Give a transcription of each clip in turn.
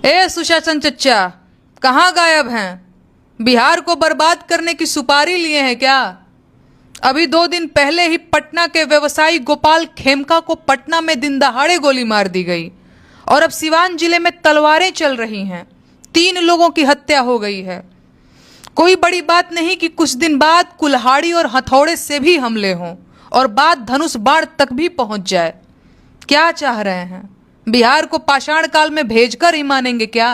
ए सुशासन चच्चा, कहाँ गायब हैं? बिहार को बर्बाद करने की सुपारी लिए हैं क्या? अभी 2 दिन पहले ही पटना के व्यवसायी गोपाल खेमका को पटना में दिन दहाड़े गोली मार दी गई और अब सिवान जिले में तलवारें चल रही हैं। 3 लोगों की हत्या हो गई है। कोई बड़ी बात नहीं कि कुछ दिन बाद कुल्हाड़ी और हथौड़े से भी हमले हों और बात धनुष बाण तक भी पहुंच जाए। क्या चाह रहे हैं? बिहार को पाषाण काल में भेजकर ही मानेंगे क्या?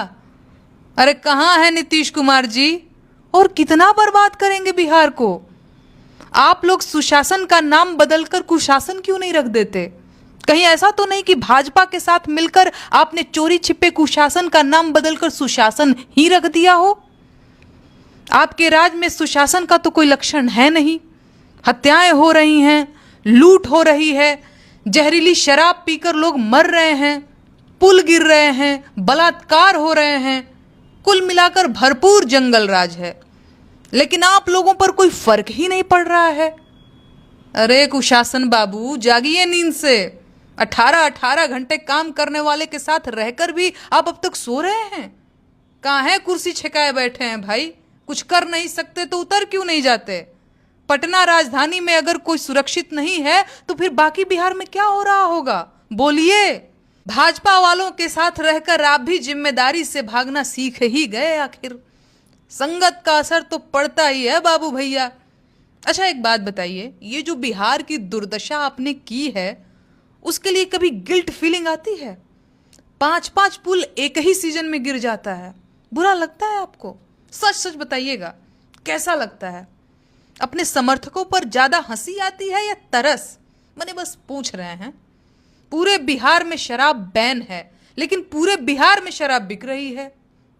अरे कहाँ है नीतीश कुमार जी? और कितना बर्बाद करेंगे बिहार को? आप लोग सुशासन का नाम बदलकर कुशासन क्यों नहीं रख देते? कहीं ऐसा तो नहीं कि भाजपा के साथ मिलकर आपने चोरी छिपे कुशासन का नाम बदलकर सुशासन ही रख दिया हो? आपके राज में सुशासन का तो कोई लक्षण है नहीं। हत्याएं हो रही हैं, लूट हो रही है, जहरीली शराब पीकर लोग मर रहे हैं, पुल गिर रहे हैं, बलात्कार हो रहे हैं। कुल मिलाकर भरपूर जंगल राज है, लेकिन आप लोगों पर कोई फर्क ही नहीं पड़ रहा है। अरे कुशासन बाबू, जागिए नींद से। 18-18 घंटे काम करने वाले के साथ रहकर भी आप अब तक सो रहे हैं। कहाँ है कुर्सी छकाए बैठे हैं भाई? कुछ कर नहीं सकते तो उतर क्यों नहीं जाते? पटना राजधानी में अगर कोई सुरक्षित नहीं है तो फिर बाकी बिहार में क्या हो रहा होगा? बोलिए। भाजपा वालों के साथ रहकर आप भी जिम्मेदारी से भागना सीख ही गए आखिर। संगत का असर तो पड़ता ही है बाबू भैया। अच्छा एक बात बताइए, ये जो बिहार की दुर्दशा आपने की है उसके लिए कभी गिल्ट फीलिंग आती है? 5-5 पुल एक ही सीजन में गिर जाता है, बुरा लगता है आपको? सच सच बताइएगा, कैसा लगता है? अपने समर्थकों पर ज्यादा हंसी आती है या तरस? मैंने बस पूछ रहे हैं। पूरे बिहार में शराब बैन है, लेकिन पूरे बिहार में शराब बिक रही है।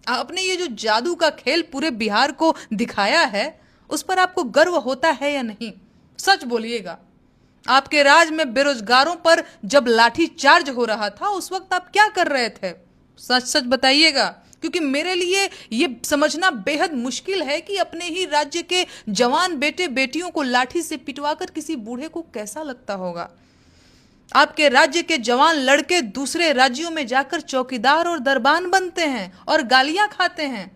आपने ये जो जादू का खेल पूरे बिहार को दिखाया है, उस पर आपको गर्व होता है या नहीं? सच बोलिएगा। आपके राज में बेरोजगारों पर जब लाठी चार्ज हो रहा था उस वक्त आप क्या कर रहे थे? सच सच बताइएगा, क्योंकि मेरे लिए ये समझना बेहद मुश्किल है कि अपने ही राज्य के जवान बेटे बेटियों को लाठी से पिटवाकर किसी बूढ़े को कैसा लगता होगा। आपके राज्य के जवान लड़के दूसरे राज्यों में जाकर चौकीदार और दरबान बनते हैं और गालियां खाते हैं।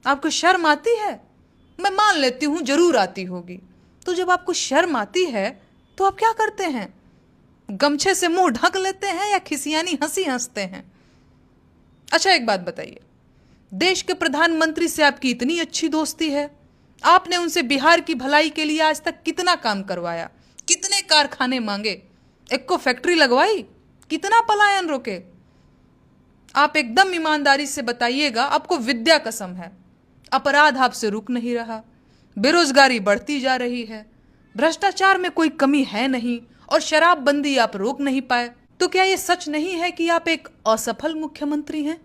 आपको शर्म आती है? मैं मान लेती हूं जरूर आती होगी। तो जब आपको शर्म आती है तो आप क्या करते हैं? गमछे से मुंह ढक लेते हैं या खिसियानी हंसी हंसते हैं? अच्छा एक बात बताइए, देश के प्रधानमंत्री से आपकी इतनी अच्छी दोस्ती है, आपने उनसे बिहार की भलाई के लिए आज तक कितना काम करवाया? कितने कारखाने मांगे? एक को फैक्ट्री लगवाई? कितना पलायन रोके? आप एकदम ईमानदारी से बताइएगा, आपको विद्या कसम है। अपराध आपसे रुक नहीं रहा, बेरोजगारी बढ़ती जा रही है, भ्रष्टाचार में कोई कमी है नहीं और शराबबंदी आप रोक नहीं पाए। तो क्या यह सच नहीं है कि आप एक असफल मुख्यमंत्री हैं?